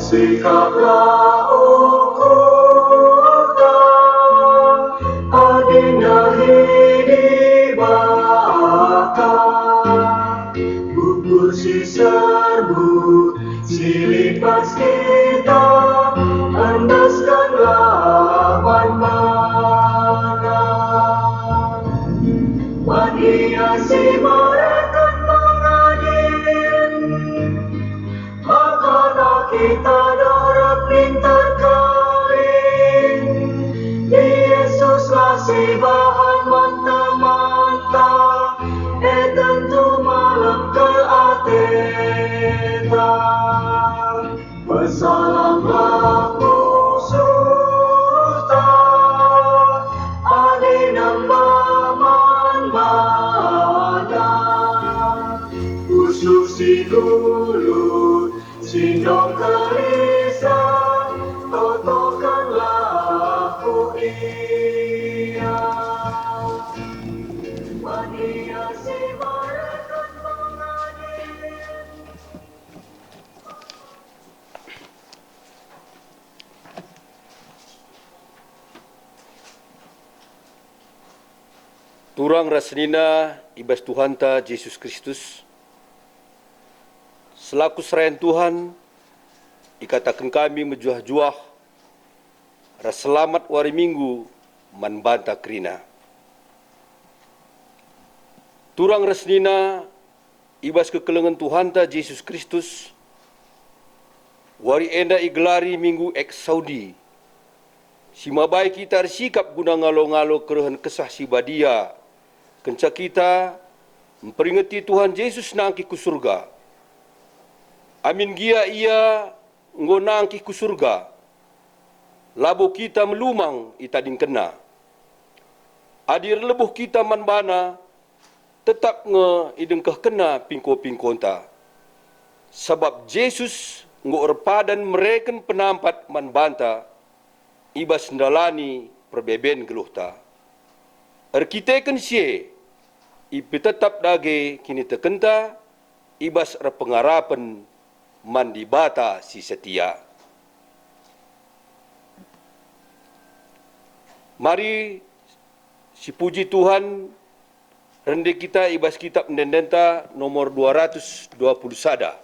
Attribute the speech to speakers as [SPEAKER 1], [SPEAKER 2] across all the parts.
[SPEAKER 1] Sikaplah kota, adina hidibaka, bubur si serbuk, silipas kita, andaskanlah mana. Maniasi mereka mengadil, makalah kita dorang pintar kawin. Yesuslah si bahan manta-manta, tentu malam ke ateta. Bersalamlah musuh tak, adinam baman mana. Usuh si gulut, sindong gelisah, totokanlah ku ia. Mania si mereka mengadil.
[SPEAKER 2] Turang rasnina ibas Tuhanta Yesus Kristus, selaku serayan Tuhan, ikatakan kami menjuah-juah, ras selamat wari minggu manbanta krina. Turang rasnina ibas kekelengan Tuhanta Yesus Kristus, wari enda igelari minggu ek Saudi, si mabai kita sikap guna ngalo-ngalo kerehan kesah si badia, kenca kita memperingati Tuhan Yesus nangki ku surga. Amin gia ia nggo nangki ku surga. Labo kita melumang itading kena. Adir lebuh kita manbana tetap nge idengkah kena pingko-pingkonta. Sebab Yesus nggo erpadan mereken penampat manbanta ibas ndalani perbeben geluhta. Erkiteken sie ipi tetap dage kini tekenta ibas pengarapan mandibata si setia. Mari si puji Tuhan rende kita ibas kitab Mendenta nomor 220 sada.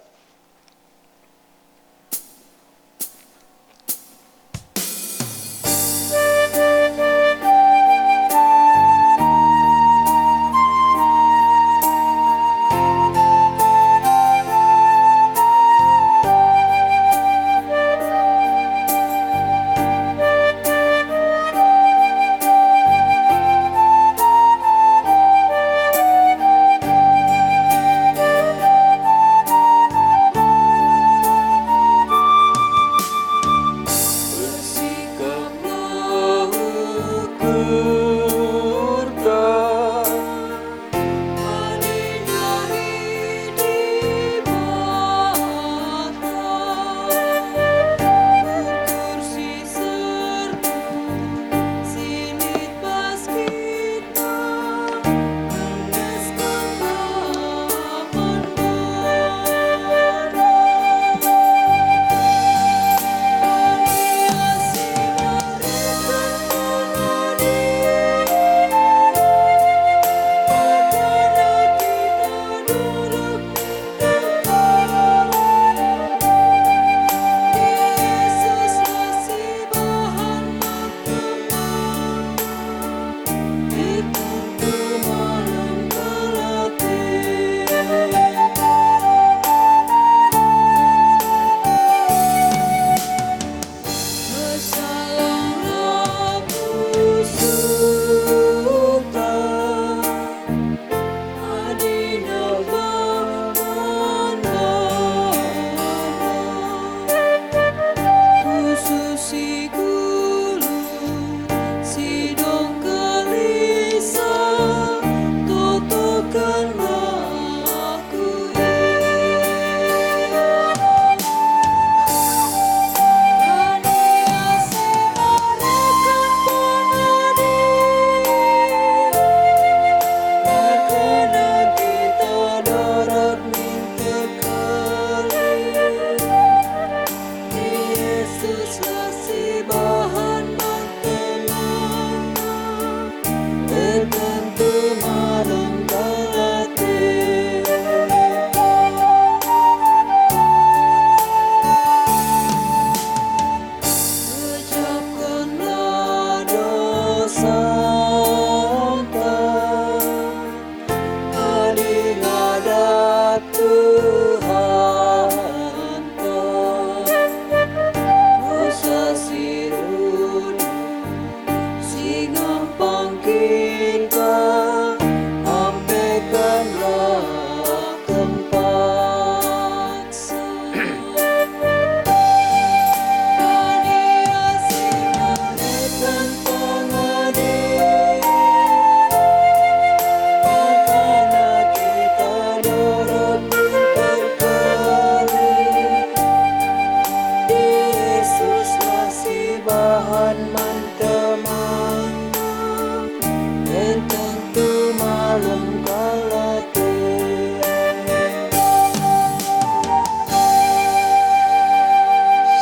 [SPEAKER 3] dalam kalate.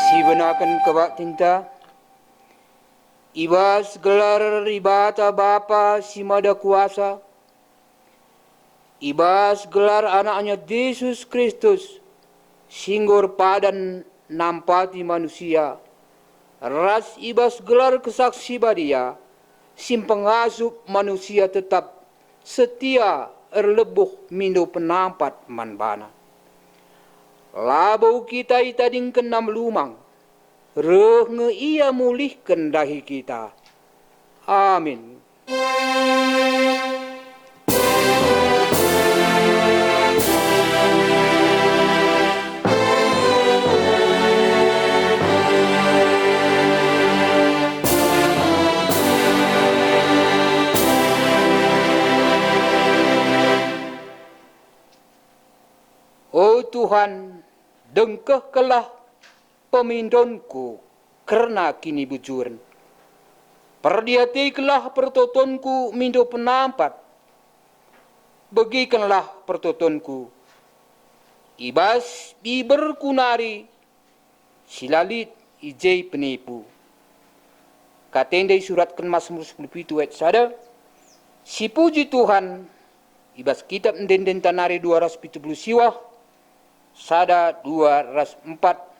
[SPEAKER 3] Si benakan kebak tinta, ibas gelar ibata Bapa si Mada Kuasa, ibas gelar anaknya Yesus Kristus, singgor padan nampati manusia, ras ibas gelar kesaksi badia, sim pengasup manusia tetap setia erlebuh mindo penampat manbana. Labau kita itading kenam lumang, reh nge ia mulihkan dahi kita. Amin. Oh Tuhan, dengkehkelah pemindonku karena kini bujuran. Perdiatikelah pertotonku mindo penampat. Begikanlah pertotonku. Ibas biber kunari, silalit ijai penipu. Katendai suratkan Mazmur 17 ayat sada. Si puji Tuhan, ibas kitab ndenden tanari 270 siwah, sada 204.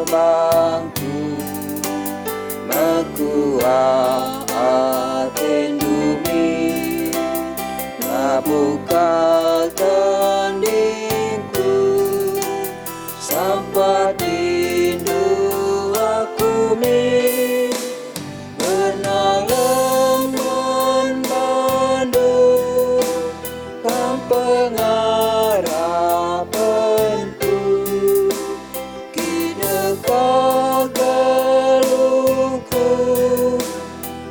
[SPEAKER 3] Gerbangku mekuah atendumi, buka tandingku sampai dindu aku mi benalam bandu kam pengharapanku kidekah geluhku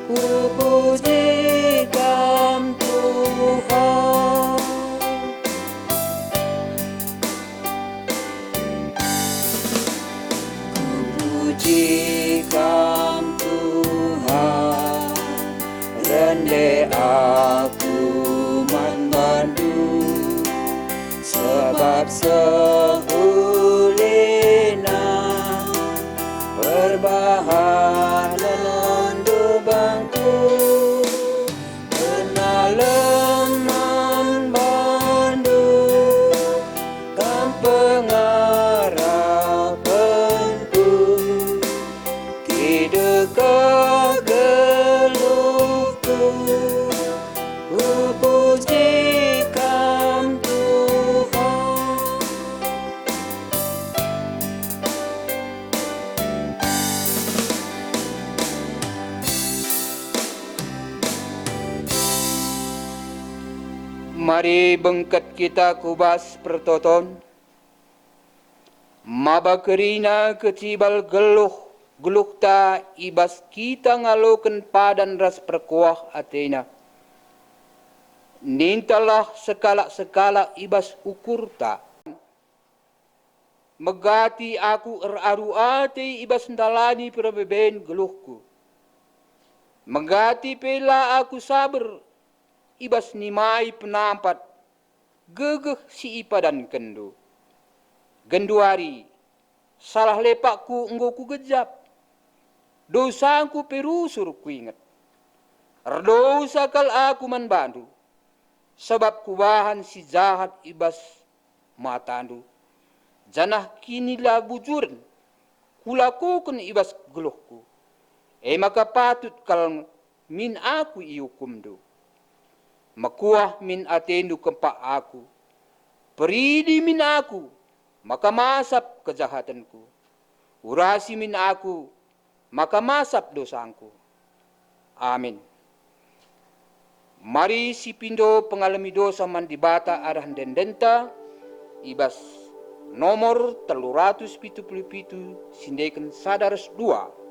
[SPEAKER 3] ku pujikan Tuhan. Pujikan Tuhan, rende aku manbandu, sebab sehulina berbahagia londo bangku, kenalem manbandu, kam pengharapanku, kidekah geluhku, ku pujikan Tuhan. Mari bengket kita kubas pertoton, mabakerina kecibal geluh ta ibas kita ngaloken padan ras perkuah atena. Nintalah sekala-sekala ibas ukur ta. Megati aku eraru ate ibas ndalani perbeben geluhku. Megati pela aku sabar ibas nimai penampat gegeh si ipadan kendo. Genduari salah lepakku enggo ku gejap. Dosaku perusur ku ingat. Erdosa kal aku manbandu. Sebab kubahan si jahat ibas matandu. Janah kini lah bujuran. Kulakukan ibas geluhku. Maka patut kal min aku iukumdu. Makuah min atendu kempak aku. Peridi min aku. Maka masap kejahatanku. Urasi min aku. Maka masap dosaku. Amin. Mari si pindo pengalami dosa mandibata arah dendenta. Ibas nomor 377 sindekan sadaras 2.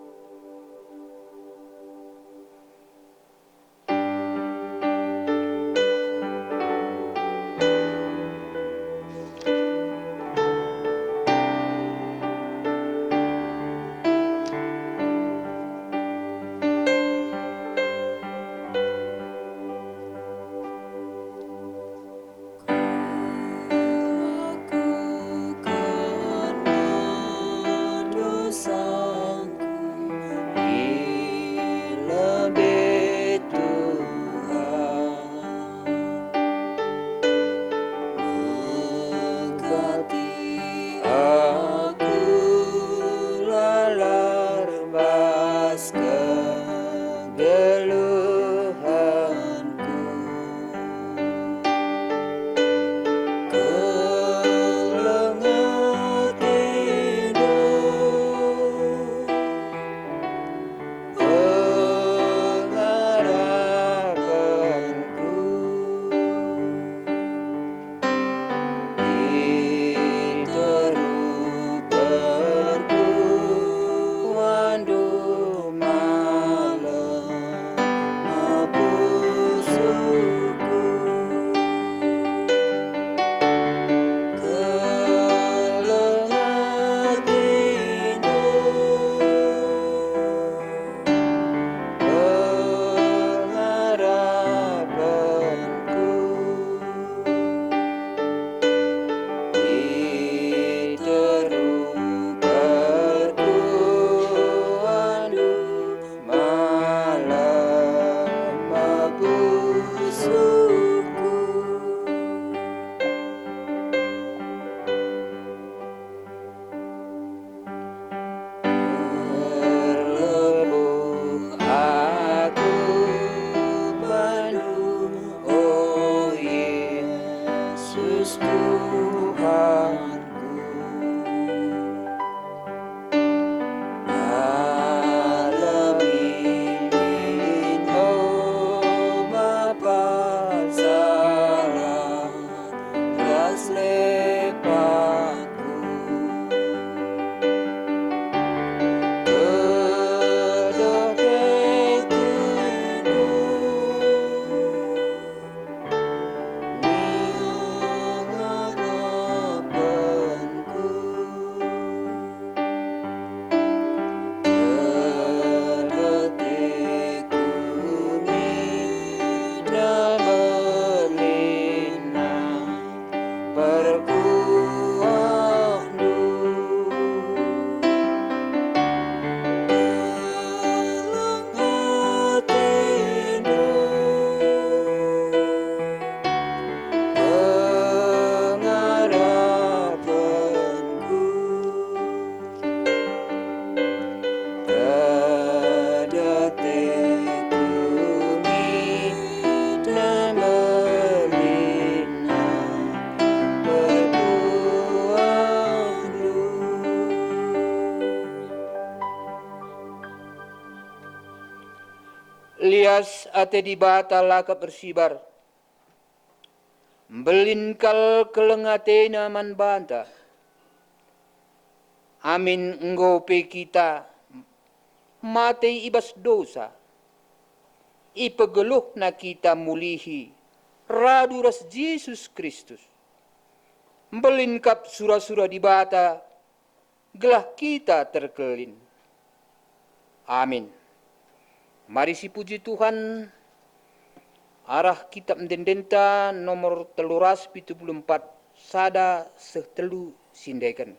[SPEAKER 3] Lias ate di bata laka bersibar. Belinkal kelengatena man banta. Amin nggope kita mate ibas dosa. Ipageluh na kita mulihi raduras Yesus Kristus. Belinkap sura-sura di bata gelah kita terkelin. Amin. Mari si puji Tuhan, arah kitab mendendenta nomor 374 sada sehtelu sindaikan.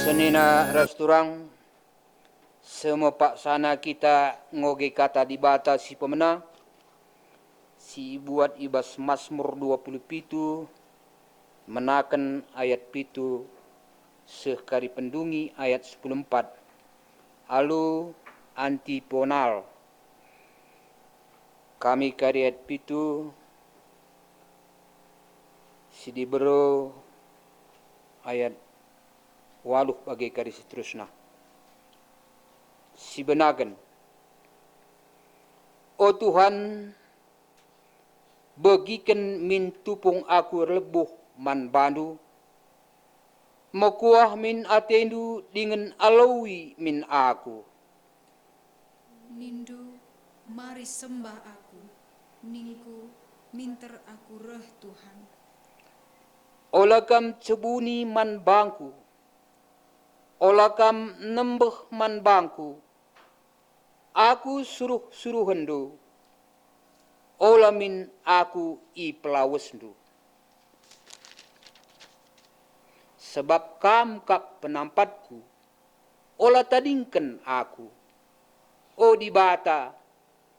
[SPEAKER 3] Senina restoran semua paksana kita ngoge kata di bata si pemena si buat ibas Mazmur 27 menaken ayat pitu sekari pendungi ayat 14 alu antiponal kami kari ayat pitu si dibero ayat waluh bagai kari seterusnya. Si benagen, O Tuhan, bagikan min tupung aku lebuh man bandu, makuah min atendu dengan alawi min aku.
[SPEAKER 4] Nindu, mari sembah aku, ningku, minter aku reh Tuhan.
[SPEAKER 3] Olakam cebuni man bangku, olakam nembeh man bangku, aku suruh hendu, olamin aku i pelawesndu. Sebab kam kap penampatku, ola tadingken aku, o di bata,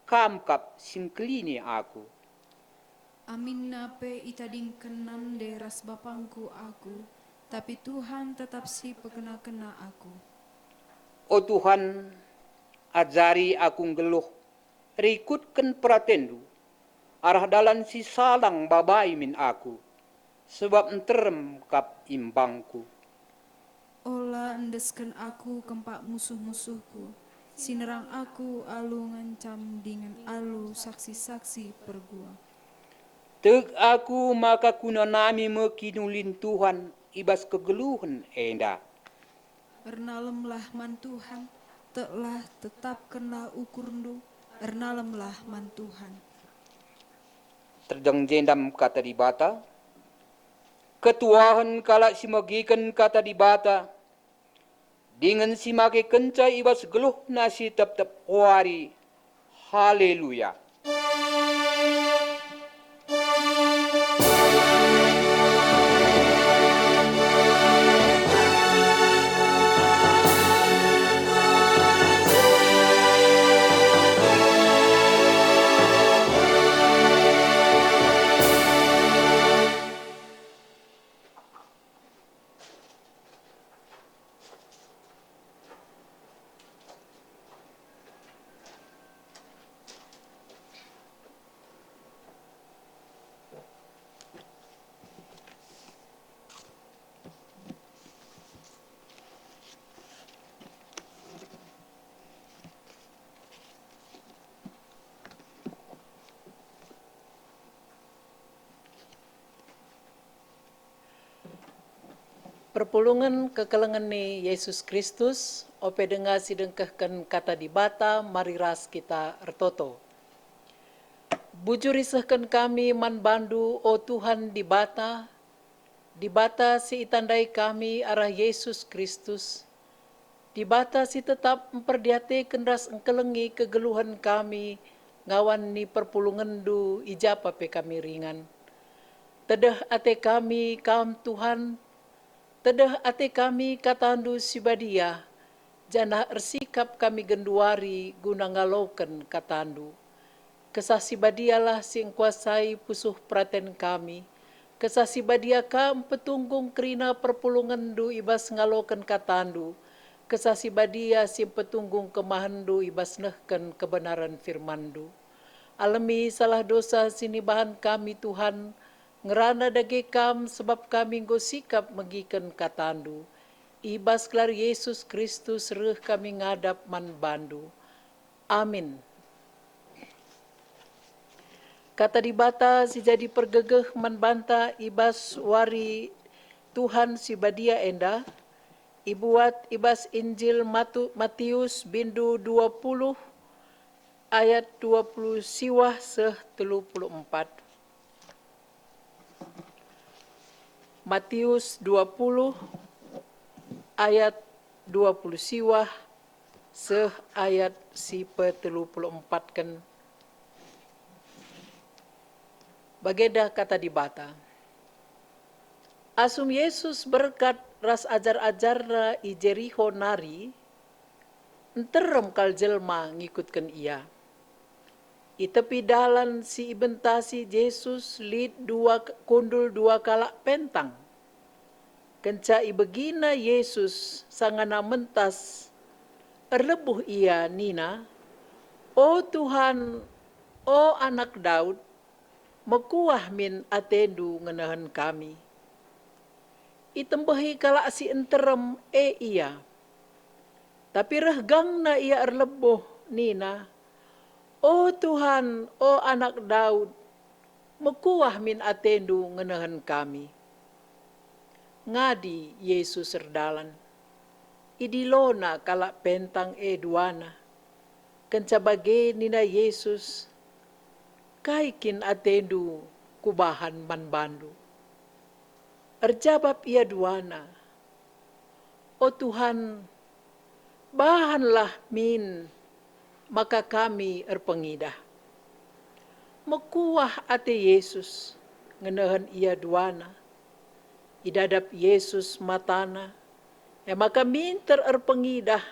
[SPEAKER 3] kam kap singkelini aku.
[SPEAKER 4] Amin nape itadingken nande ras bapangku aku, tapi Tuhan tetap si pekena-kena aku.
[SPEAKER 3] O Tuhan, ajari aku geluh, rikutkan pratendu, arah dalan si salang babai min aku, sebab enterem kap imbangku.
[SPEAKER 4] Ola endesken aku kempak musuh-musuhku, sinerang aku alu ngancam dengan alu saksi-saksi pergua.
[SPEAKER 3] Teg aku maka kuna nami mekinulin Tuhan, ibas kegeluhan enda.
[SPEAKER 4] Ernalemlah man Tuhan, telah tetap kena ukurndu, ernalemlah man Tuhan.
[SPEAKER 3] Terjang jendam kata di bata, ketuahan kalak simagikan kata di bata, dengan simake kencai ibas geluh nasi tep-tep wari. Haleluya.
[SPEAKER 5] Perpulungan kekelengan ni Yesus Kristus, ope dengar sidengkahkan kata di bata, mariras kita ertoto. Bujur isahkan kami man bandu, o Tuhan di bata si itandai kami arah Yesus Kristus. Di bata si tetap memperdiate kendas engkelengi kegeluhan kami, ngawan ni perpulungan du ijapa pe kami ringan. Tedah ate kami kam Tuhan, tedah ate kami katandu sibadia, jana ersikap kami genduari guna ngalauken katandu. Kesah sibadialah sing kuasai pusuh praten kami, kesah sibadia kam petunggung kerina perpulungan du ibas ngalauken katandu, kesah sibadia sing petunggung kemahandu ibas nehken kebenaran firmandu. Alami salah dosa sini bahan kami Tuhan, ngerana dage kam sebab kami nggo sikap megiken katandu. Ibas kelar Yesus Kristus reh kami ngadap man bandu. Amin. Kata di bata si jadi pergegeh man banta ibas wari Tuhan si badia enda. Ibuat ibas Injil Matius bindu 20 ayat 20 siwah seh 34. Matius 20 ayat 20 siwah seh ayat sipe 34 kan. Bageda kata di bata. Asum Yesus berkat ras ajar-ajar i Jericho nari, enterem kal jelma ngikutkan ia. I tepi dalan si ibentasi Yesus lid kundul dua kalak pentang. Kenca ibegina Yesus sangana mentas, erlebuh ia nina, o Tuhan, o anak Daud, mekuah min atendu ngenahan kami. Itembahi kalak si enterem ia. Tapi rehgang na ia erlebuh nina, o Tuhan, o anak Daud, mekuah min atendu ngenahan kami. Ngadi Yesus serdalan. Idilona kalak pentang duana. Kencabage nina Yesus, kaikin atendu kubahan man bandu. Erjabab ia duana, o Tuhan, bahanlah min, maka kami erpengidah. Mekuah ate Yesus, ngenahan ia duana. Idadap Yesus matana, maka minter erpengidah,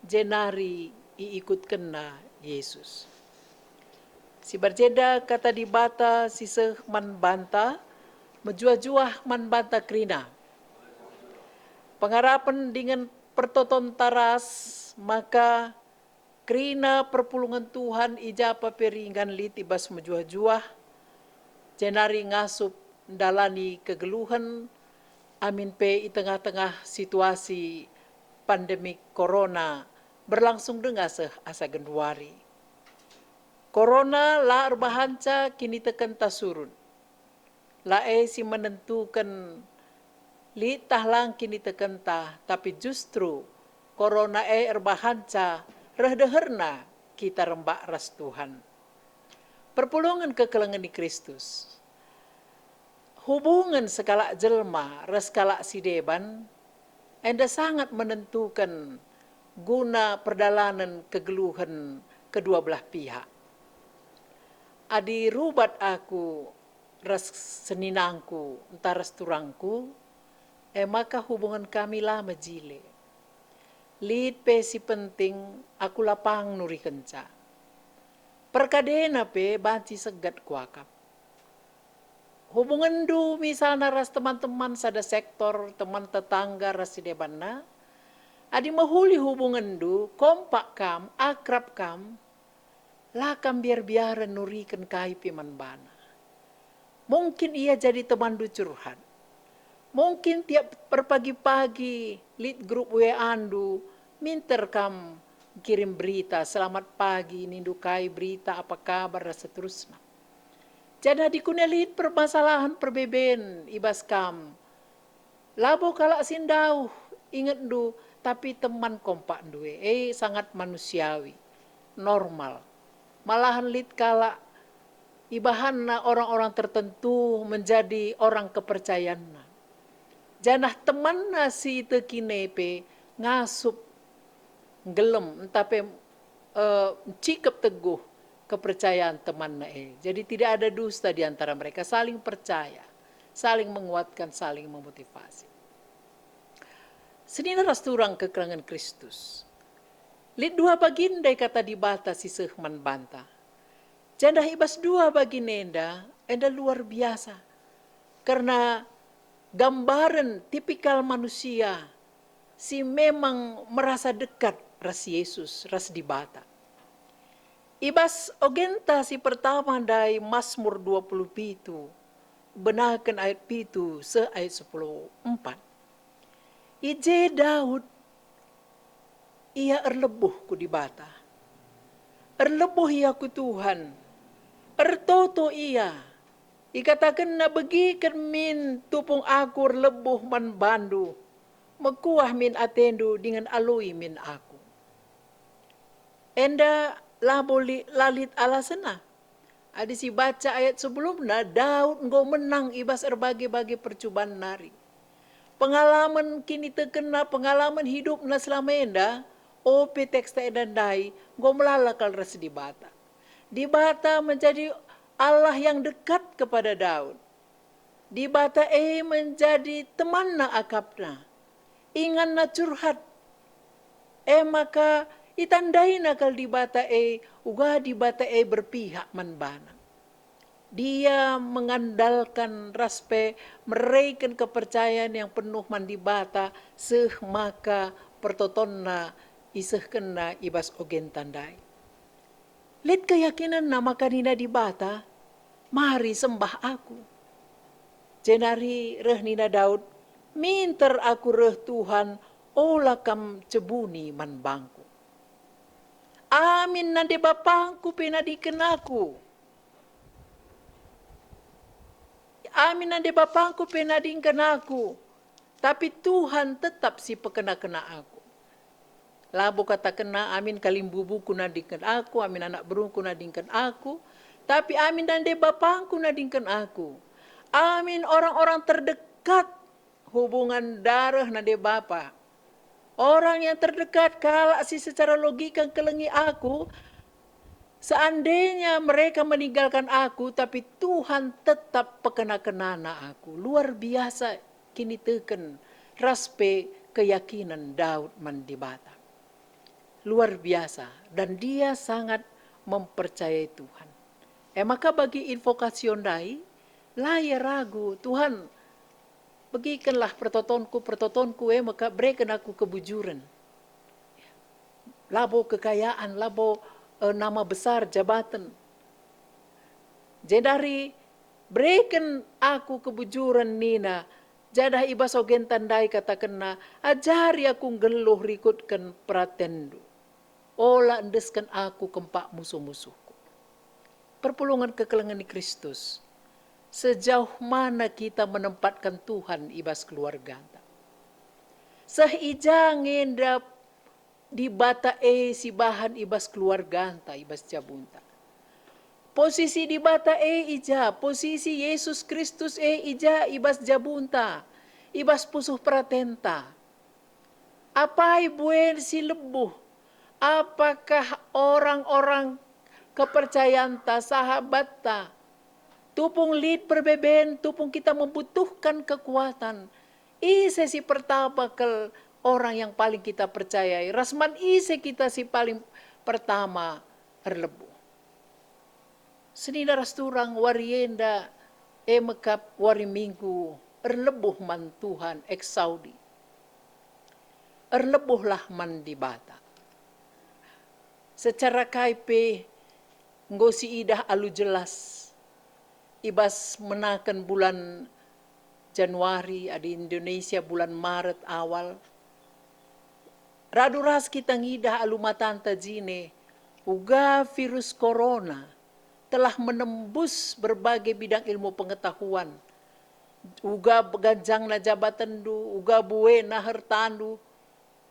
[SPEAKER 5] jenari iikut kena Yesus. Si berjeda kata di bata siseh man banta, menjuah-juah man banta krina. Pengharapan dengan pertoton taras, maka krina perpulungan Tuhan ijapa peringan litibas menjuah-juah, jenari ngasup dalani kegeluhan, amin pe i tengah-tengah situasi pandemik corona berlangsung dengan asa genduari. Corona la erbahanca kini tekan tasurun. Lae si menentukan li tahlang kini tekan tah, tapi justru corona erbahanca rehdeherna kita rembak ras Tuhan. Perpulungan kekelengan di Kristus. Hubungan sekala jelma ras kala sideban enda sangat menentukan guna perjalanan kegeluhan kedua belah pihak. Adi rubat aku ras seninangku entah ras turangku, maka hubungan kami lama jile. Lid si penting aku lapang nuri kenca. Perkadena banci segat kuakap. Hubungan du misalnya ras teman-teman sada sektor, teman tetangga ras sidebana, adi mahuli hubungan du, kompak kam, akrab kam, lakam biar-biaran nurikan kai piman bana. Mungkin ia jadi teman du curhat. Mungkin tiap perpagi-pagi lead grup WA andu, minter kam kirim berita, selamat pagi, nindu kai berita, apa kabar, dan seterusnya. Jadi dikunelit permasalahan perbeben ibas kam. Labo kalak sindau, ingat du, tapi teman kompak duwe, sangat manusiawi, normal. Malahan lit kalak ibahana orang-orang tertentu menjadi orang kepercayaan. Janah teman si tekinepe ngasup gelem tapi cikap teguh kepercayaan teman Jadi tidak ada dusta di antara mereka, saling percaya, saling menguatkan, saling memotivasi. Senina rasturang kekerangan Kristus. Lid dua bagindai kata dibatasi sehman banta. Jandah ibas dua baginenda, enda luar biasa. Karena gambaran tipikal manusia si memang merasa dekat ras Yesus, ras dibata. Ibas ogenta si pertama dari Mazmur 20 pitu, benarkan ayat pitu se ayat 10:4. Ije Daud, ia erlebuh ku dibata. Erlebuh ia ku Tuhan, ertoto ia. Ikatakan na begikan min tupung aku erlebuh man bandu, magkuah min atendu dengan alui min aku. Enda lalit alasana. Ada si baca ayat sebelumnya, Daud engkau menang ibas erbagi-bagi percobaan nari. Pengalaman kini terkena, pengalaman hidup na selama enda, ope teks dan dai, engkau melalakal ras dibata. Dibata menjadi Allah yang dekat kepada Daud. Dibata menjadi teman na akapna. Ingan na curhat. Maka itandai nakal dibata uga dibata berpihak manbana. Dia mengandalkan raspe meraikan kepercayaan yang penuh mandibata seh maka pertotonna iseh kena ibas ogen tandai. Let keyakinan nama kanina dibata, mari sembah aku. Jenari reh nina Daud, minter aku reh Tuhan, olah kam cebuni man bangku. Amin nande bapangku penadikan aku. Amin nande bapangku penadingkan aku. Tapi Tuhan tetap si pekena-kena aku. Labo kata kena amin kalimbubu ku nadingkan aku. Amin anak berungku nadingkan aku. Tapi amin nande bapangku nadingkan aku. Amin orang-orang terdekat hubungan darah nande bapa. Orang yang terdekat kalau si secara logika kelengi aku, seandainya mereka meninggalkan aku, tapi Tuhan tetap pekena-kenana aku. Luar biasa kini teken raspe keyakinan Daud mandibata. Luar biasa dan dia sangat mempercayai Tuhan. Maka bagi invokasion dai, laya ragu Tuhan. Begikanlah pertotonku maka berikan aku kebujuran. Labo kekayaan, labo nama besar, jabatan. Jadi berikan aku kebujuran nina. Jadah ibas ogen tandai katakan ajari aku geluh rikutkan pratendu. Ola endeskan aku kempak musuh-musuhku. Perpulungan kekelengan di Kristus. Sejauh mana kita menempatkan Tuhan ibas keluarga. Sehijang ngenda di bata si bahan ibas keluarganta, ibas jabunta. Posisi di bata ija, posisi Yesus Kristus ija ibas jabunta, ibas pusuh pratenta. Apa ibuen si lebuh? Apakah orang-orang kepercayaan ta, sahabat ta, tupung lid perbeben, tupung kita membutuhkan kekuatan. Sesi pertama ke orang yang paling kita percayai. Rasman kita si paling pertama erlebu. Senina rasturang warienda mekap wari minggu erlebuh man Tuhan Saudi. Erlebuhlah man di bata. Secara kaipe ngosi idah alu jelas. Ibas menakan bulan Januari, di Indonesia bulan Maret awal. Radu ras kita ngidah alu matanta jine, uga virus corona telah menembus berbagai bidang ilmu pengetahuan. Uga ganjang na jabatan du, uga buwe na hartandu,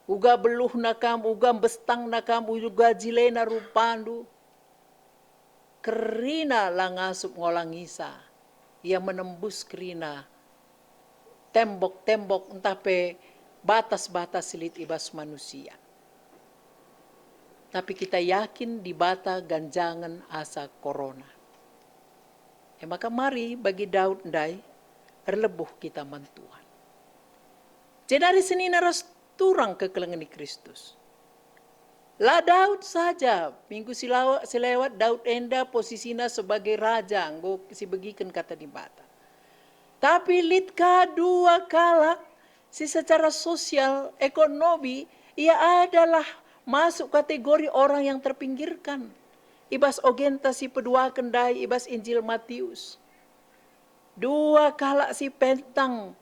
[SPEAKER 5] uga beluh na kam, uga bestang na kam, uga jile na rupandu. Kerina langasup ngolangisa, ia menembus kerina tembok-tembok entah pe batas-batas silit ibas manusia. Tapi kita yakin di bata ganjangan asa corona. Maka mari bagi Daud ndai erlebuh kita mantuhan. Jadi senina ras turang kekelengan Kristus. Lah Daud saja, minggu selewat Daud enda posisinya sebagai raja, nggo si begikan kata di bata. Tapi litka dua kala, si secara sosial, ekonomi, ia adalah masuk kategori orang yang terpinggirkan. Ibas ogenta si pedua kendai, ibas Injil Matius. Dua kala si pentang,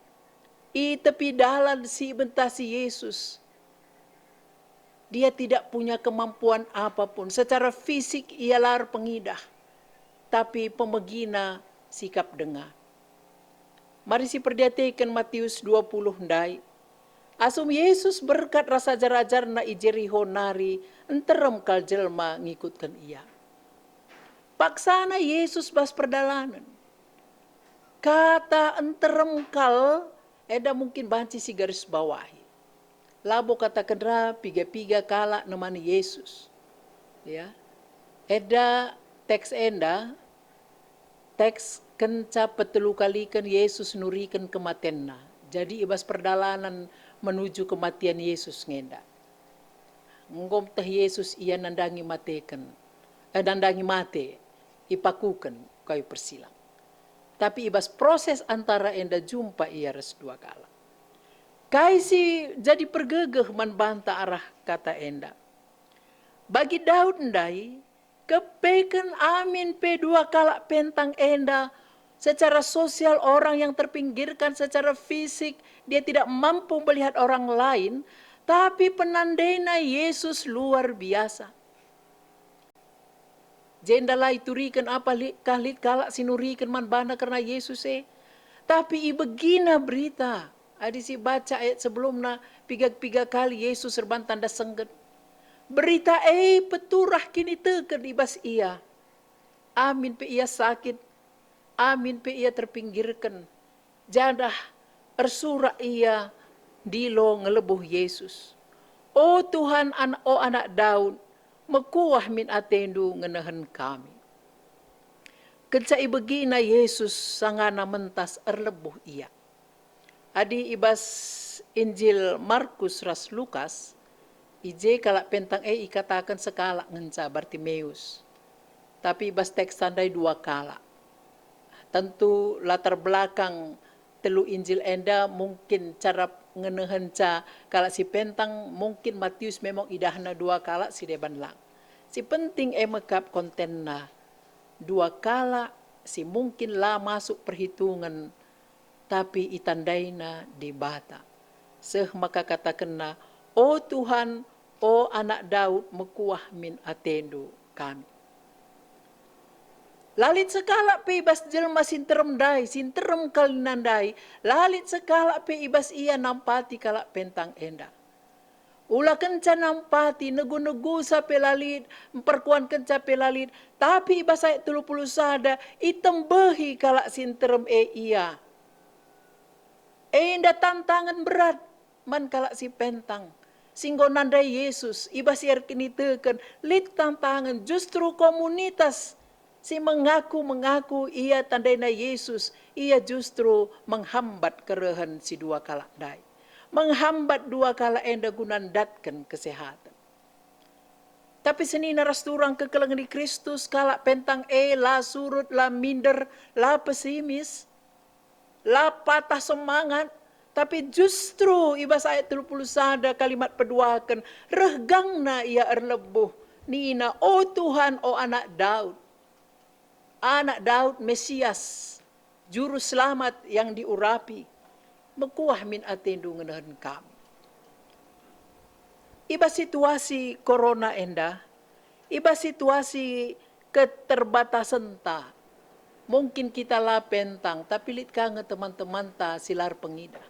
[SPEAKER 5] tepi dalan si bentasi Yesus. Dia tidak punya kemampuan apapun. Secara fisik ia lar pengidah. Tapi pemegina sikap dengar. Mari si perdiatikan Matius 20 ndai. Asum Yesus berkat rasa jarajar na ijeriho nari, enterem kal jelma ngikutkan ia. Paksana Yesus bas perdalanan. Kata enterem kal, eda mungkin banci si garis bawahi. Labo kata kendra piga-piga kala nemani Yesus. Ya. Eda teks enda, teks kenca petelu kalikan Yesus nurikan kematianna. Jadi ibas perdalanan menuju kematian Yesus ngenda. Ngom teh Yesus ia nandangi matekan, nandangi mate, ipakukan kayu persilang. Tapi ibas proses antara enda jumpa ia res dua kala. Kaisi jadi pergegeh membantah arah kata enda. Bagi Daud ndai, kepeken amin pe dua kala pentang enda. Secara sosial orang yang terpinggirkan, secara fisik dia tidak mampu melihat orang lain, tapi penandainya Yesus luar biasa. Jendala iturikan apa kalit kalak sinurikan man bana karena Yesus tapi ibegina berita. Adi si baca ayat sebelumnya piga kali Yesus serban tanda sengget. Berita peturah kini teken ibas ia. Amin pe ia sakit. Amin pe ia terpinggirkan. Jadah ersura ia dilo ngelebuh Yesus. O Tuhan, o anak Daud, mekuah min atendu ngenahan kami. Kenca ibegina Yesus sangana mentas erlebuh ia. Adi ibas Injil Markus ras Lukas, ije kalak pentang ikatakan sekala ngenca Bartimeus. Tapi ibas teks tandai dua kala. Tentu latar belakang telu Injil enda mungkin cara ngenehenca kalau si pentang mungkin Matius memang idahna dua kala si deban lang. Si penting mekap kontenna dua kala si mungkin lah masuk perhitungan tapi itandaina di bata. Maka katakanna, o Tuhan, o anak Daud mekuah min atendu kami. Lalit sekala pe ibas jelma sinterem dai, sinterem kalinandai. Lalit sekala pe ibas ia nampati kalak pentang enda. Ula kenca nampati, negu-negu sa pelalit, perkuan kenca pelalit. Tapi iba saya 30 sada, itembehi kalak sinterem iya. Inda tantangan berat, man kalak si pentang. Singgo nandai Yesus, iba siar kini teken, lit tantangan, justru komunitas. Si mengaku ia tandai na Yesus, ia justru menghambat kerehan si dua kalak dai. Menghambat dua kala enda gunandatkan kesehatan. Tapi seni narasturang kekelengan di Kristus kala pentang la surut, la minder, la pesimis, la patah semangat. Tapi justru ibas ayat 30 sada kalimat peduakan, regangna ia erlebuh, nina, oh Tuhan, oh anak Daud. Anak Daud Mesias, juru selamat yang diurapi. Mekuah min atendu ngenahan kami. Iba situasi corona enda, iba situasi keterbatasan ta. Mungkin kita lah pentang, tapi lit kange teman-teman ta silar pengida.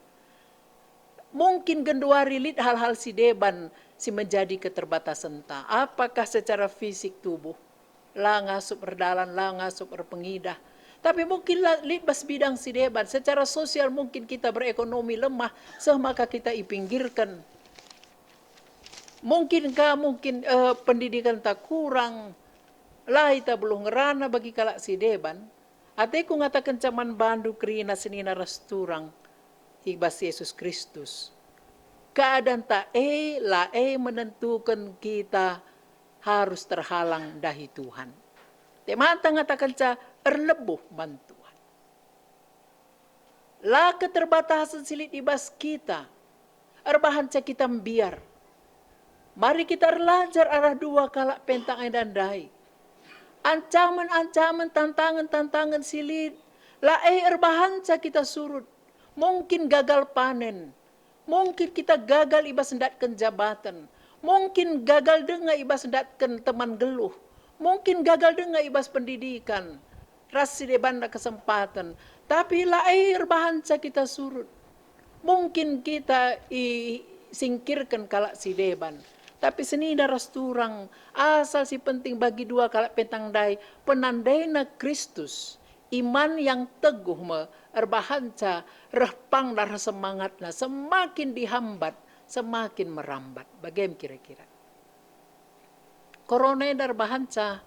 [SPEAKER 5] Mungkin genduari lit hal-hal si deban si menjadi keterbatasan ta. Apakah secara fisik tubuh, lah ngasup berdalan, lah ngasup berpengidah. Tapi mungkin libas bidang si deban, secara sosial mungkin kita berekonomi lemah, semaka kita ipinggirkan. Mungkin pendidikan tak kurang, lah ita belum ngerana bagi kalak si deban. Ateku ngatakan caman bandu kerina senina rasturang, ibas Yesus Kristus. Keadaan tak menentukan kita harus terhalang dahi Tuhan. Temanta ngatakan ca erlebuh bantuan. La keterbatasan silit ibas kita. Erbahan ca kita biar. Mari kita erlancar arah dua kalak pentang dan dai. Ancaman-ancaman, tantangan-tantangan silit. La erbahan ca kita surut. Mungkin gagal panen. Mungkin kita gagal ibas sendatkan jabatan. Mungkin gagal dengar ibas sendatkan teman geluh. Mungkin gagal dengar ibas pendidikan. Rasi debanda kesempatan. Tapi air bahanca kita surut. Mungkin kita singkirkan kalak si deban. Tapi seni daras turang. Asal si penting bagi dua kalak pentang dai. Penandaina Kristus. Iman yang teguh erbahanca. Repang darah semangatnya. Semakin dihambat. Semakin merambat. Bagaimana kira-kira? Corona dar bahanca,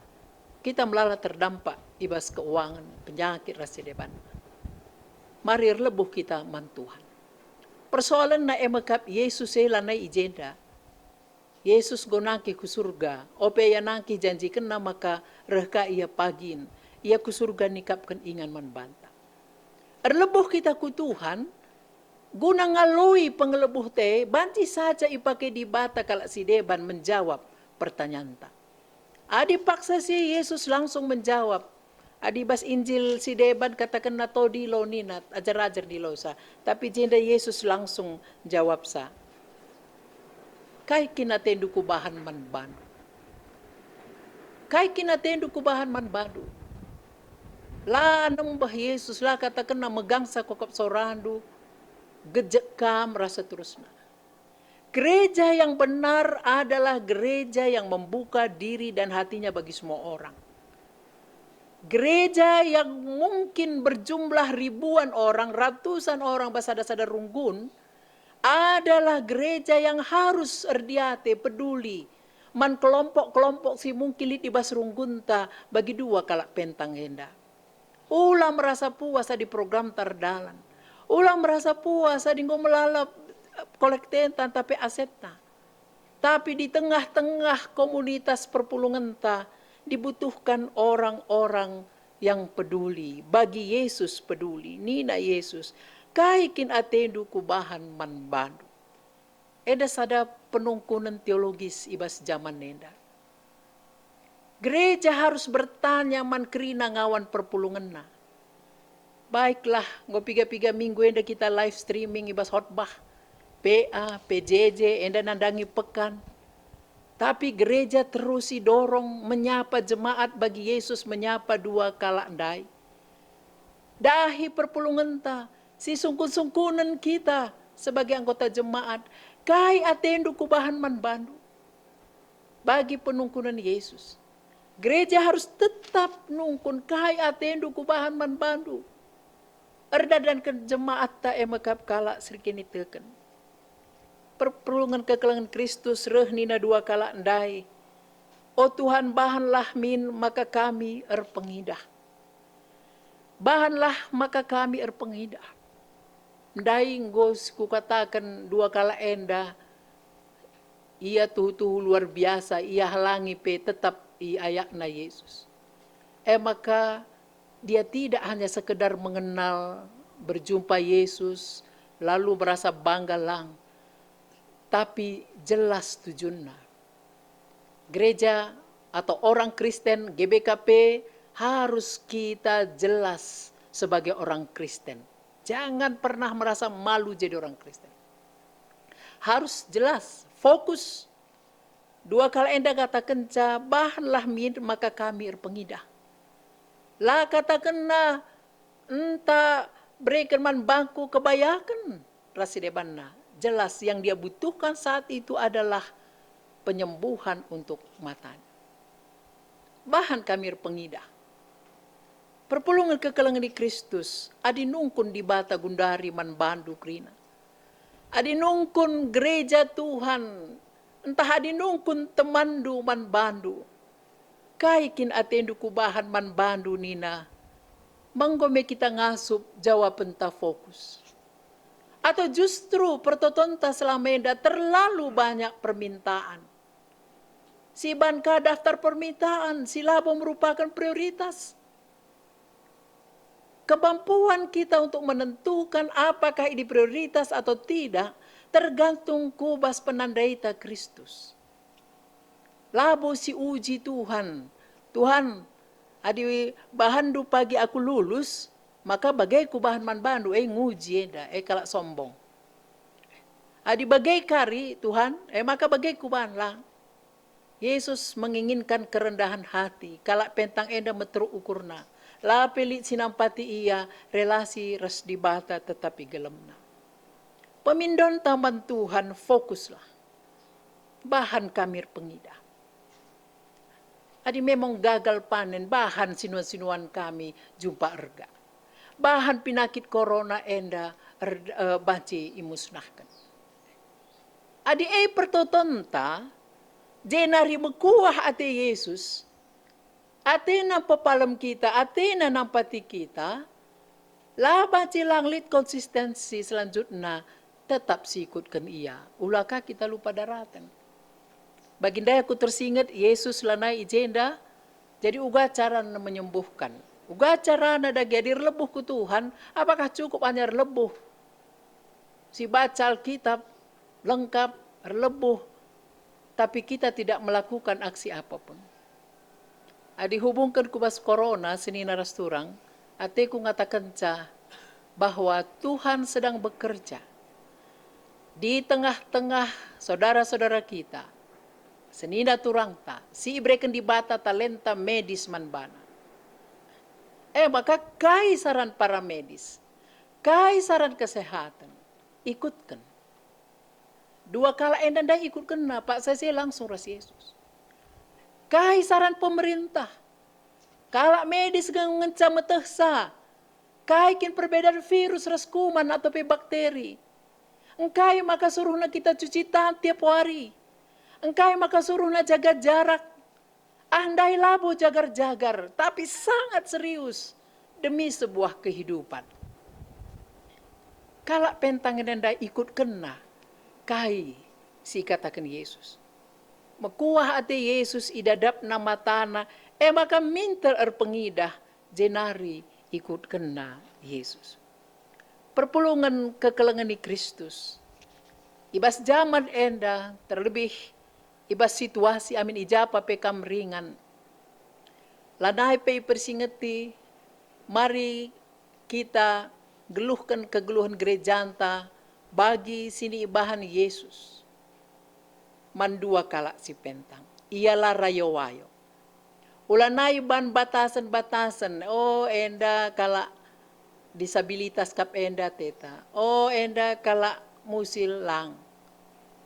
[SPEAKER 5] kita melala terdampak ibas keuangan, penyakit rasi depan. Mari lebuh kita mantuhan. Persoalan na emakap Yesus lanai ijenda. Yesus gonaki ku surga. Ope ya nangki janji kena maka rehka ia pagin. Ia ku surga nikapkan ingan manbanta. Erlebuh kita ku Tuhan. Guna ngalui pengelebuh te. Banci saja ipake di bata kalak si deban menjawab pertanyaan ta. Adi paksa si Yesus langsung menjawab. Adi bas Injil si deban katakan na to di lo ninat, ajar-ajar di lo sa. Tapi jenda Yesus langsung jawab sa. Kai kinatendu kubahan man bandu. Kai kinatendu kubahan man bandu. La nembah Yesus la katakan na megang sa kokop sorandu. Gejekam rasa terusna. Gereja yang benar adalah gereja yang membuka diri dan hatinya bagi semua orang. Gereja yang mungkin berjumlah ribuan orang, ratusan orang basada-sada runggun, adalah gereja yang harus erdiate, peduli. Man kelompok-kelompok si mungkin litibas runggunta bagi dua kalak pentang henda. Ulah merasa puasa di program terdalan. Ulah merasa puasa di ngomelalap kolektentan tapi asetna. Tapi di tengah-tengah komunitas perpulungan ta dibutuhkan orang-orang yang peduli. Bagi Yesus peduli. Nina Yesus. Kaikin atendu kubahan man bandu. Eda sada penungkunan teologis ibas zaman nenda. Gereja harus bertanya man kerina ngawan perpulungan na. Baiklah, ngopiga-piga minggu enda kita live streaming ibas khotbah. PA, PJJ, enda nandangi pekan. Tapi gereja terus dorong menyapa jemaat bagi Yesus menyapa dua kala ndai. Dahi perpulungan ta, si sungkun-sungkunan kita sebagai anggota jemaat. Kai atendo kubahan man bandu. Bagi penungkunan Yesus. Gereja harus tetap nungkun kai atendo kubahan man bandu. Erda dan ke jemaat ta emakap kala serikini teken. Perpulungan kekelangan Kristus rehnina dua kala ndai. O Tuhan bahanlah min maka kami erpengidah. Bahanlah maka kami erpengidah. Ndai ngos ku katakan dua kala enda. Ia tuhu luar biasa. Ia halangi pe tetap ayakna Yesus. Maka dia tidak hanya sekedar mengenal berjumpa Yesus. Lalu merasa bangga lang. Tapi jelas tujuannya. Gereja atau orang Kristen GBKP harus kita jelas sebagai orang Kristen. Jangan pernah merasa malu jadi orang Kristen. Harus jelas, fokus. Dua kali enda katakan bahanlah min maka kami erpengidah. Lah katakan na entah berikan man bangku kebayakan rasidebanna. Jelas yang dia butuhkan saat itu adalah penyembuhan untuk matanya. Bahan kami erpengidah. Perpulungan kekelangan di Kristus, adi nungkun di bata gundari man bandu krina. Adi nungkun gereja Tuhan, entah adi nungkun temandu man bandu. Kaikin atendu kubahan man bandu nina, manggome kita ngasup jawab penta fokus. Atau justru pertotonta selama ini terlalu banyak permintaan. Si banka daftar permintaan, si labo merupakan prioritas. Kemampuan kita untuk menentukan apakah ini prioritas atau tidak tergantung kubas penandaita Kristus. Labo si uji Tuhan. Tuhan, adi bahandu pagi aku lulus, maka bagai ku bahan man bandu, nguji eda, kalak sombong. Adi bagai kari Tuhan, maka bagai ku bahan lang. Yesus menginginkan kerendahan hati, kalak pentang enda metru ukurna. La pelit sinampati ia relasi res dibata tetapi gelemna. Pemindon taman Tuhan fokuslah. Bahan kamir pengidah. Adi memang gagal panen bahan sinuan-sinuan kami jumpa erga. Bahan penyakit corona enda baci imusnahkan. Adi pertotonta jenari mekuah ate Yesus. Ate na papalam kita, ate na nampati kita, laba langlit konsistensi selanjutnya tetap sikutkan ia. Ulaka kita lupa daratan. Baginda aku tersingat Yesus lanai ijenda, jadi uga cara menyembuhkan. Uga cara nada gadir lebuh ku Tuhan, apakah cukup hanya lebuh? Si baca Alkitab lengkap, lebuh, tapi kita tidak melakukan aksi apapun. Dihubungkan kubas corona senina rasturang, ateku ngatakan bahwa Tuhan sedang bekerja di tengah-tengah saudara-saudara kita. Senina turang ta, si ibreken di bata talenta medis manbana. Maka kaisaran para medis, kaisaran kesehatan, ikutkan. Dua kala enda ikutkan na, Pak saya langsung ras Yesus. Kaisaran pemerintah, kala medis gang ngencam metehsa, kaikin perbedaan virus ras kuman atau bakteri. Engkai maka suruhna kita cuci tangan tiap hari. Engkai maka suruhna jaga jarak. Andai labo jagar-jagar, tapi sangat serius demi sebuah kehidupan. Kala pentang enda ikut kena, kai si katakan Yesus. Mekuah ate Yesus idadap nama tanah, maka minta erpengidah jenari ikut kena Yesus. Perpulungan kekelangan di Kristus. Ibas zaman enda, terlebih ibas situasi amin ijapa pekam ringan. Lanai pe persingeti, mari kita geluhkan kegeluhan gerejanta bagi sini ibahan Yesus. Mandua kala si pentang. Ialah rayowayo. Ulanay ban batasan-batasan. Enda kala disabilitas kap enda teta. Enda kala musil lang.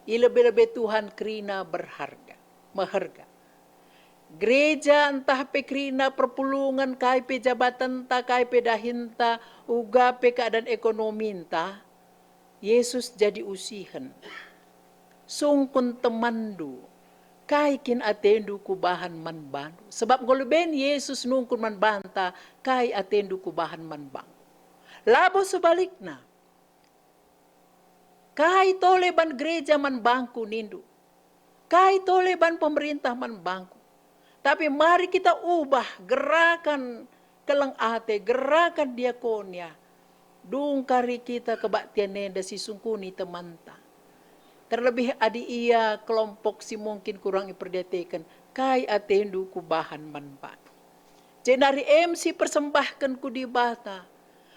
[SPEAKER 5] Ilebih-lebih Tuhan kerina maharga. Gereja entah pe kerina perpulungan kai pe jabatan ta kai pe dahinta uga pe keadaan ekonomi ta. Yesus jadi usihan. Sungkun temandu. Kai kin atendu kubahan man bandu. Sebab golben Yesus nungkun man banta kai atendu kubahan man bang. Labo sebaliknya. Kai tole ban gereja man bangku nindu. Kai tole ban pemerintah man bangku. Tapi mari kita ubah gerakan kelang ate, gerakan diakonia. Dungkari kita kebaktian nenda si sungkuni temanta. Terlebih adi ia kelompok si mungkin kurang iperdetekan. Kai atendu kubahan manban. Jenari MC persembahkan ku di bata.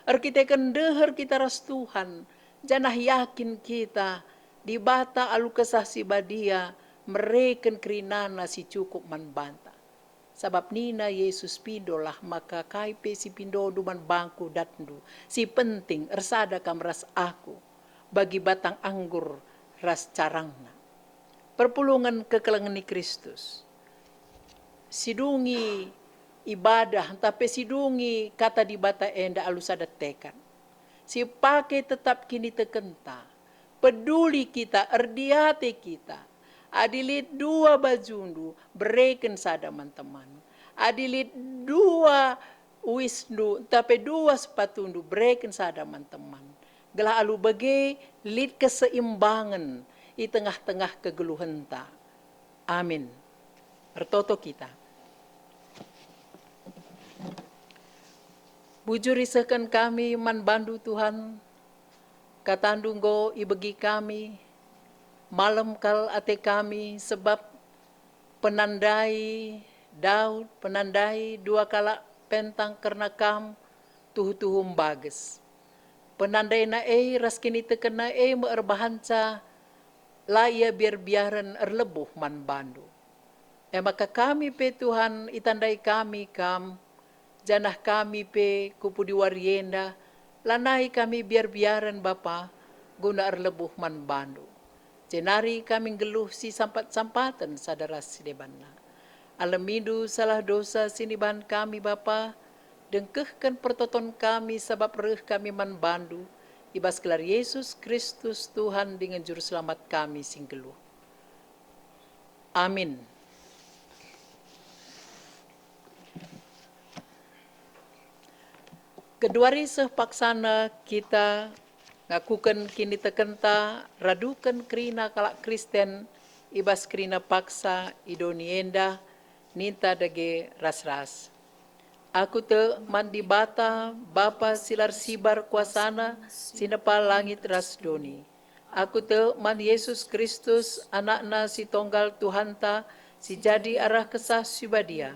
[SPEAKER 5] Arkitekan deher kita ras Tuhan. Janah yakin kita di bata alu kesah si badia. Mereken kerinana si cukup manbanta. Sabab nina Yesus pindolah maka kaipe si pindodu man bangku datndu. Si penting ersada kam ras aku. Bagi batang anggur ras carangna. Perpulungan kekelengan ni Kristus. Sidungi ibadah tapi sidungi kata di bata enda alusada tekan. Si pakai tetap kini tekenta. Peduli kita, erdiate kita. Adilit dua bajundu, bereken sada teman. Adilit dua wisnu, tapi dua sepatundu, bereken sada teman. Gelah alu bage, lit keseimbangan di tengah-tengah kegeluhan ta. Amin. Ertoto kita. Bujur risahkan kami man bandu Tuhan, katandunggo ibegi kami, malam kal ate kami sebab penandai Daud, penandai dua kala pentang karena kam tuhu-tuhum bages. Penandai na raskini tekena meerbahanca laya biar-biaran erlebuh man bandu. Maka kami pe Tuhan itandai kami kam, janah kami pe kupu di warienda, lanai kami biar-biaran Bapa guna erlebuh man bandu. Jenari kami geluh si sampat-sampatan sadara sidebanna. Alamidu salah dosa siniban kami Bapa, dengkehkan pertoton kami sebab reh kami man bandu. Ibas gelar Yesus Kristus Tuhan dengan juru selamat kami sing geluh. Amin. Kedua risah paksana kita ngakukan kini tekenta radukan kerina kalak Kristen ibas kerina paksa idonienda ninta dage ras-ras. Aku te mandi bata Bapa silar sibar kuasana sinapa langit ras doni. Aku te man Yesus Kristus anakna si tonggal Tuhanta si jadi arah kesah sibadia.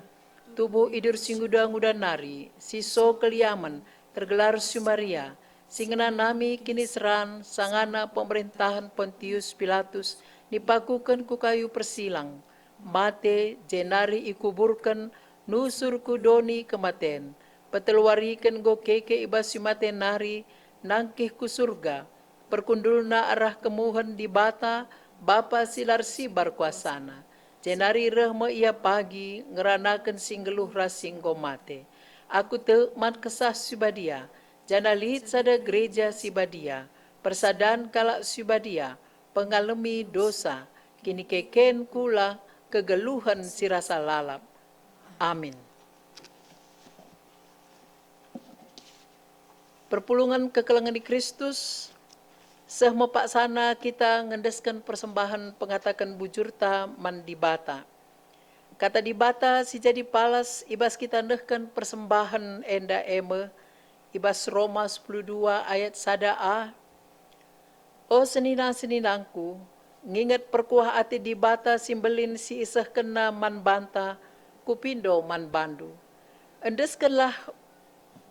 [SPEAKER 5] Tubuh idur singuda-nguda nari si so keliaman tergelar Sumaria. Singena nami kini seran sangana pemerintahan Pontius Pilatus dipakukan ku kayu persilang. Mate jenari ikuburkan nusur kudoni kematen. Peteluarikan go keke ibas mate nari nangkih ku surga. Perkundulna arah kemuhan di bata Bapa silar sibar kuasana. Jenari rehma ia pagi ngeranakan singgeluh rasinggo mate. Aku te man kesah subadia. Jana lihat sada gereja sibadia, persadan kalak sibadia, pengalami dosa, kini keken kula kegeluhan si rasa lalap. Amin. Perpulungan kekelengan di Kristus, sehma paksana kita ngendeskan persembahan pengatakan bujurta mandi bata. Kata di bata si jadi palas, ibas kita ndehkan persembahan enda eme, ibas Roma 12 ayat 1a. O senina-seninangku, ngingat perkuah ati di bata simbelin si isah kena man banta, kupindo man bandu. Endeskanlah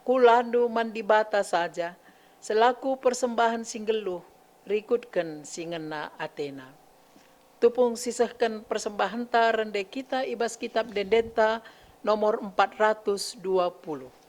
[SPEAKER 5] kulandu man di bata saja, selaku persembahan singgeluh, rikutkan singena Athena. Tupung sisahkan persembahan ta rende kita ibas kitab Dendenta nomor 420.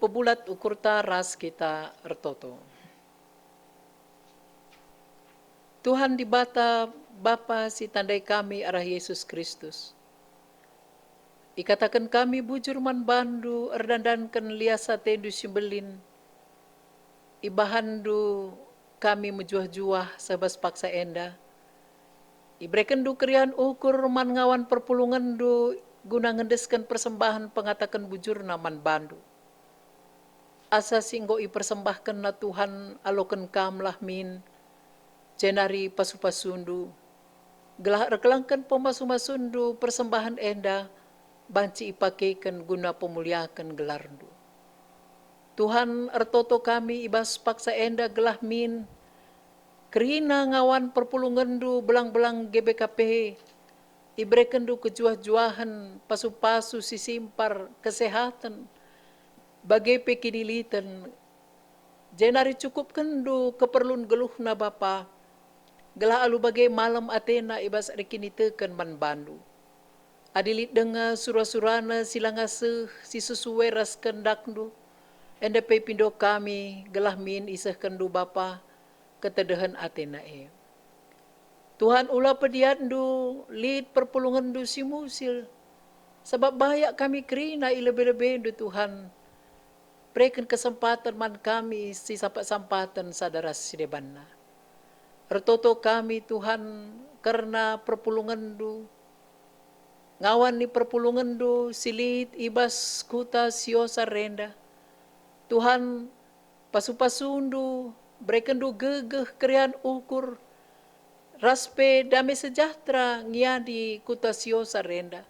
[SPEAKER 5] kebulat ukurta ras kita ertoto. Tuhan di bata Bapa si tandai kami arah Yesus Kristus. Ikatakan kami bujur man bandu erdandankan liasa tendu simbelin. Ibahandu kami mejuah-juah sebas paksa enda. Ibrekan du krian ukur man ngawan perpulungan du guna ngendeskan persembahan pengatakan bujur naman bandu. Asa singgo ipersembahkan na Tuhan alokan kamlah min. Jenari pasupasundu. Gelah rekelangkan pemasumasundu persembahan enda. Banci ipakaikan guna pemuliakan gelarndu. Tuhan ertoto kami ibas paksa enda gelah min. Kerina ngawan perpulungandu belang-belang GBKP. Ibrekendu kejuah-juahan pasu-pasu sisimpar kesehatan. Bagai pekidilitan. Jenari cukup kendu keperluan geluh na Bapa. Gelah alu bagai malam Athena ibas rekinitekan man bandu. Adilit denga surah-surana silangase si sesuai ras kendakdu. Enda pindo kami gelah min isah kendu Bapa ketedahan Athena e. Tuhan ulah pediandu lid perpulungan du si musil. Sebab banyak kami kerina ilebe-lebe du Tuhan. Berikan kesempatan man kami si sampatan sadara sidebanna. Ertoto kami Tuhan karena perpulungan du. Ngawan ni perpulungan do silit ibas kuta siosa renda. Tuhan pasu-pasundu berikan do gegeh krian ukur. Raspe damai sejahtera ngiadi kuta siosa renda.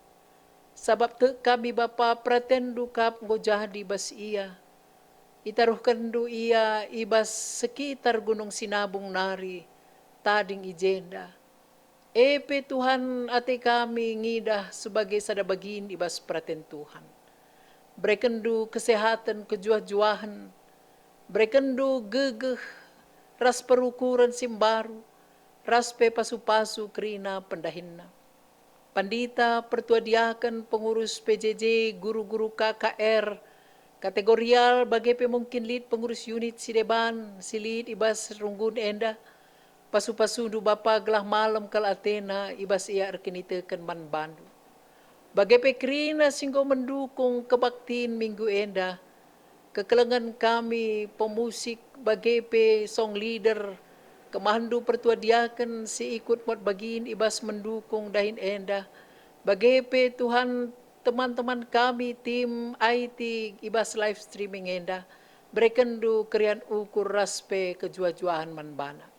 [SPEAKER 5] Sabab te kami Bapa pratendu kap ngojadi bas ia. Itaruhkan do ia ibas sekitar gunung sinabung nari. Tading ijenda. Epe Tuhan ate kami ngidah sebagai sadabagin ibas praten Tuhan. Brekendu kesehatan kejuah-juahan. Brekendu gegeh ras perukuran simbaru. Ras pe pasu-pasu kerina pendahinna. Pandita pertuadiakan pengurus PJJ, guru-guru KKR, kategorial bagai pemungkin lead pengurus unit Sideban, silid ibas runggun enda. Pasu-pasu du Bapa gelah malam kal Athena ibas ia erkinitekan man bandu. Bagai pekrina singgo mendukung kebaktiin minggu enda. Kekelengan kami pemusik bagai pe song leader. Kemandu pertuadiakan si ikut mod bagin ibas mendukung dahin enda. Bagai pe Tuhan teman-teman kami tim IT ibas live streaming enda. Berekendu krian ukur raspe kejuah-juahan man bana.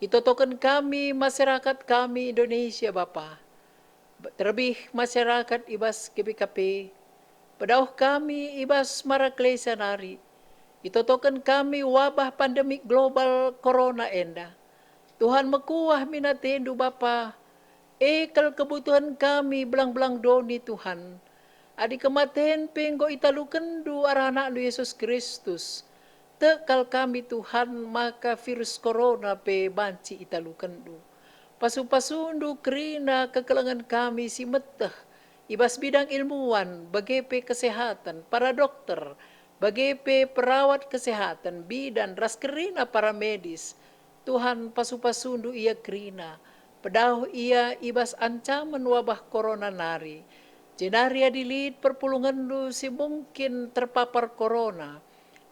[SPEAKER 5] Itotokan kami, masyarakat kami Indonesia Bapa. Terlebih masyarakat ibas GBKP. Pedauh kami ibas Maraklesa nari. Itotokan kami wabah pandemik global corona enda. Tuhan mekuah minatendu Bapa. Ekal kebutuhan kami belang-belang doni Tuhan. Adi kematen penggo italukendu arah anak Yesus Kristus. Tekal kami Tuhan maka virus corona pe banci italukendu. Pasu-pasundu kerina kekelengan kami si meteh. Ibas bidang ilmuwan, bagai pe kesehatan, para dokter, bagai pe perawat kesehatan, bidan, ras kerina para medis. Tuhan pasu-pasundu ia kerina. Pedauh ia ibas ancaman wabah corona nari. Jenari adilid perpulungandu si mungkin terpapar corona.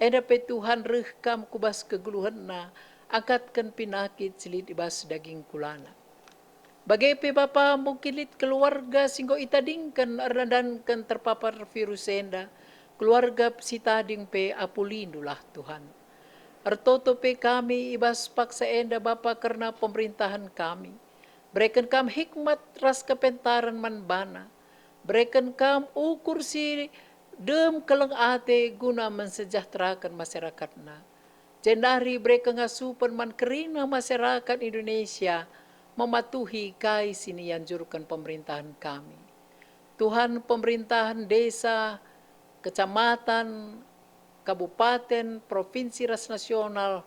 [SPEAKER 5] Eda pe Tuhan rekam kubas kegeluhanna, angkatkan pinakit silit ibas daging kulana. Bagai pe Bapa mungkin lit keluarga singgo itadingkan ardandankan terpapar virus enda, keluarga si tading pe apulindulah Tuhan. Artoto pe kami ibas paksa enda Bapa karena pemerintahan kami. Berikan kam hikmat ras kepentaran man bana. Berikan kam ukur si dem keleng ate guna mensejahterakan masyarakatna. Jenari mereka ngasupan man kerina masyarakat Indonesia mematuhi kai sini anjurkan pemerintahan kami. Tuhan pemerintahan desa, kecamatan, kabupaten, provinsi ras nasional,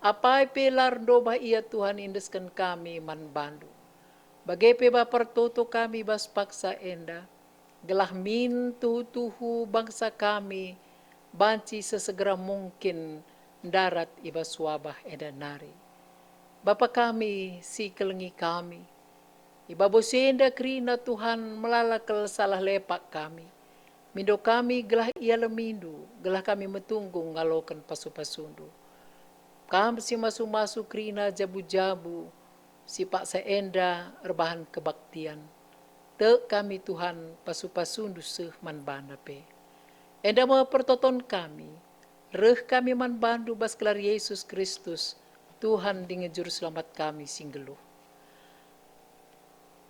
[SPEAKER 5] apa pilar doba ia Tuhan indeskan kami man bandu. Bagai peba pertoto kami bas paksa enda, gelah min tuhu bangsa kami, banci sesegera mungkin darat ibas wabah edan nari. Bapa kami, si kelengi kami, iba bosenda krina Tuhan melalakal salah lepak kami. Mindo kami gelah ia lemindu, gelah kami metunggung ngalokan pasu-pasundu. Kami si masu-masu krina jabu-jabu, si pak seenda rebahan kebaktian. Te kami Tuhan pasu-pasundu seh man bana pe. Enda mau pertoton kami, reh kami man bandu bas kelar Yesus Kristus, Tuhan dengan juru selamat kami singgeluh.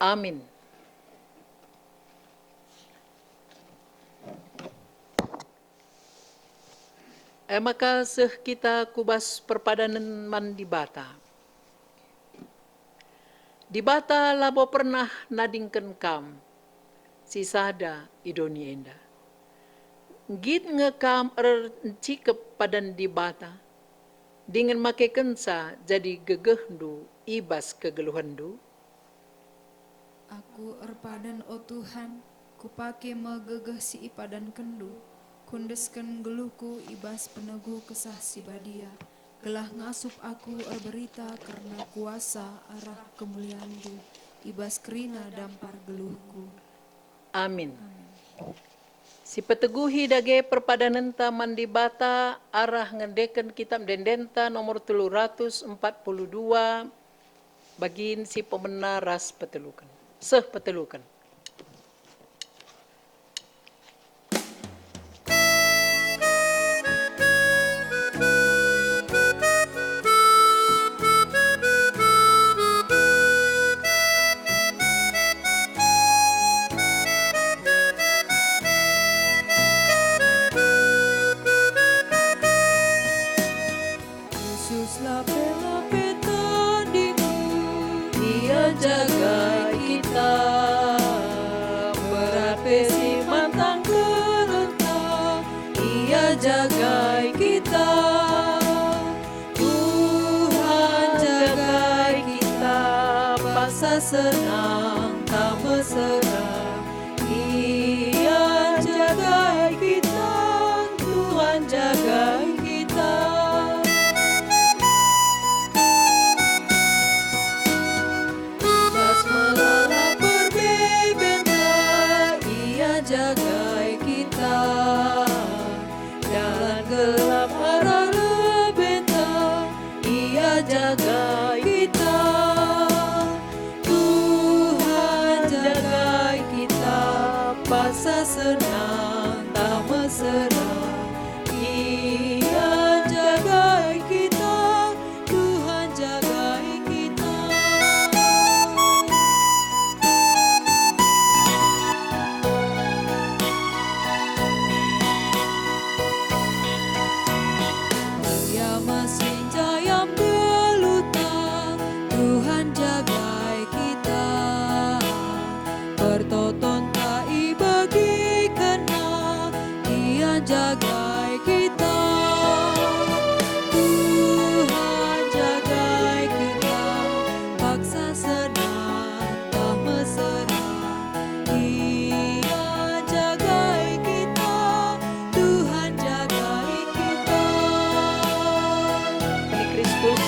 [SPEAKER 5] Amin. Maka seh kita kubas perpadanan man di Bata. Di Bata labo pernah nadingken kam, si sada idoni enda. Git ngekam cikep padan di Bata. Dengan make kensa jadi gegehdu ibas kegeluhandu.
[SPEAKER 4] Aku erpadan o Tuhan, kupake megegeh si ipadan kendu, kundesken geluhku ibas peneguh kesah si badia, gelah ngasup aku erberita karena kuasa arah kemuliaandu, ibas kerina dampar geluhku.
[SPEAKER 5] Amin. Si peteguhi dage perpadanan taman di Bata arah ngedeken kitab dendenta nomor 342 bagin si pemena ras petelukan. Seh petelukan.
[SPEAKER 4] Yesus lape-lape tandingku,
[SPEAKER 5] Ia jaga kita, berape si mantang kereta, Ia jaga kita. Tuhan jaga kita, paksa senang tak mesra. Ia jaga kita, Tuhan jaga kita. Bas melala berbebenta, Ia jaga kita. Jalan gelap arah lebenta, Ia jaga kita. Tuhan jaga kita, paksa senang tak mesra. Ia jaga kita, Tuhan jaga kita.
[SPEAKER 4] Ia masih jaya beluta, Tuhan jaga kita. Pertoton tak bagi kena, Ia jaga kita. Tuhan jaga kita, paksa senang tak mesra. Ia jaga kita, Tuhan jaga kita.
[SPEAKER 5] Ini Kristus.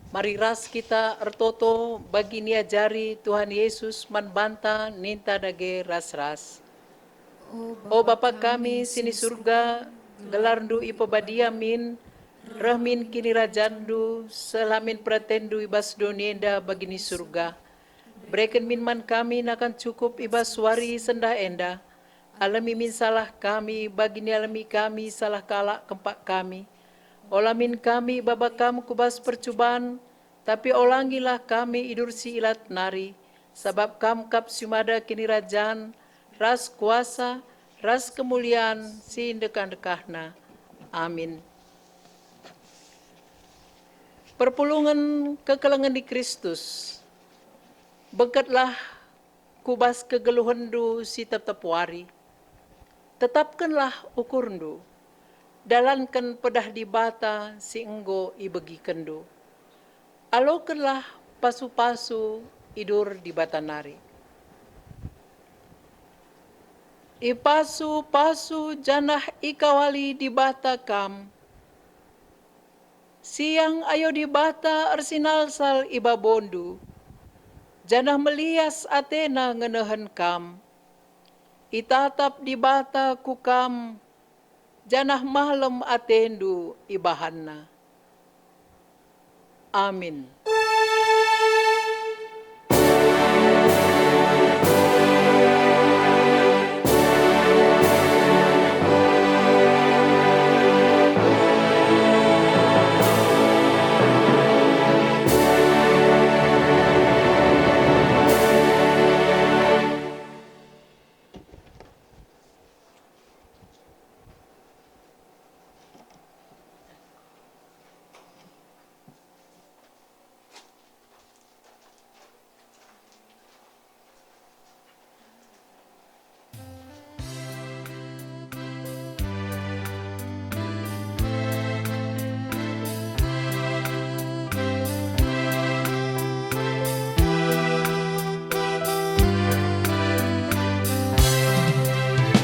[SPEAKER 5] Mari ras kita ertoto bagi nia jari Tuhan Yesus man banta ninta dage ras-ras. O Bapa kami sini surga, gelarndu ipobadia min, rahmin kini rajandu, selamin pratendu ibas donienda bagini surga. Breken min man kami nakan cukup ibas wari sendah enda. Alami min salah kami, bagini alami kami salah kalak kempak kami. Olamin kami baba kamu kubas percubaan, tapi olangilah kami idur si ilat nari. Sabab kam kap sumada kini rajan, ras kuasa, ras kemuliaan si dekan-dekahna. Amin. Perpulungan kekelengan di Kristus. Bekatlah kubas kegeluhandu si tetap wari. Tetapkanlah ukurndu. Dalankan pedah di Bata si enggo ibegikendu. Alokanlah pasu-pasu idur di Bata nari. Ipasu-pasu janah ikawali di bata kam. Siang ayo di bata arsinalsal iba bondu. Janah melias Athena ngenehen kam. Itatap di bata ku kam. Janah mahlem atendu ibahanna. Amin.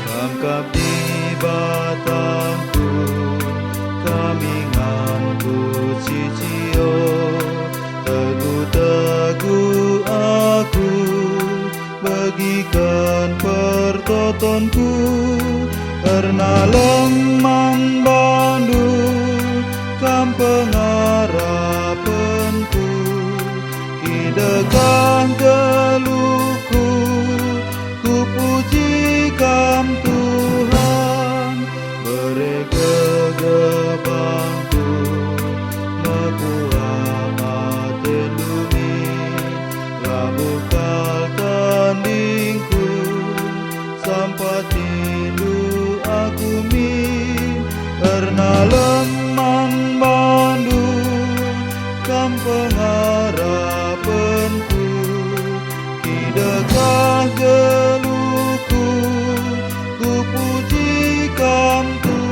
[SPEAKER 6] Tangkap di batangku, kaminganku cicio, teguh-teguh aku, bagikan pertotonku, karena lemang bandu, kam pengarapanku, kidekah geluhku, ku puji kam Tuhan, beri gegebangku, mekuah atenumi, labukal tandingku, sampai tindu aku min, karena lemang bandu, kam pengarapanku, kidekah geluhku, ku puji kam Tuhan.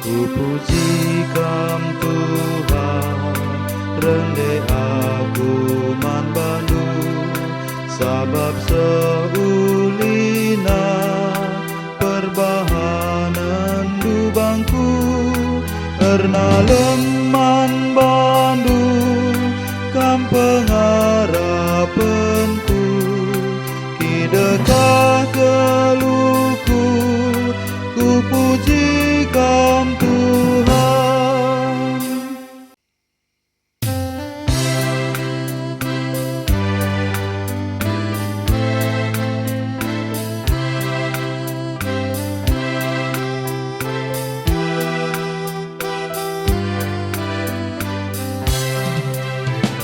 [SPEAKER 6] Ku puji kam Tuhan, rende aku man bandu, sabab seulina perbahanan dubangku, karena leman bandu, kam pengarapanku, kidekah geluhku, ku puji kam Tuhan.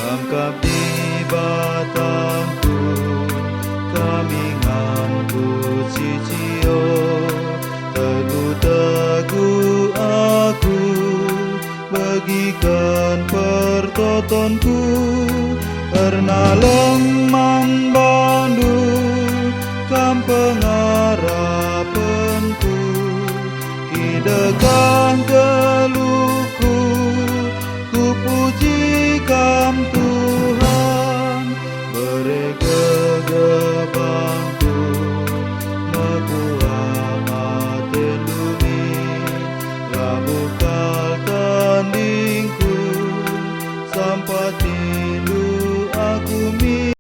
[SPEAKER 6] Tangkap di batangku, kaminganku cicio, teguh-teguh aku, bagikan pertotonku, karena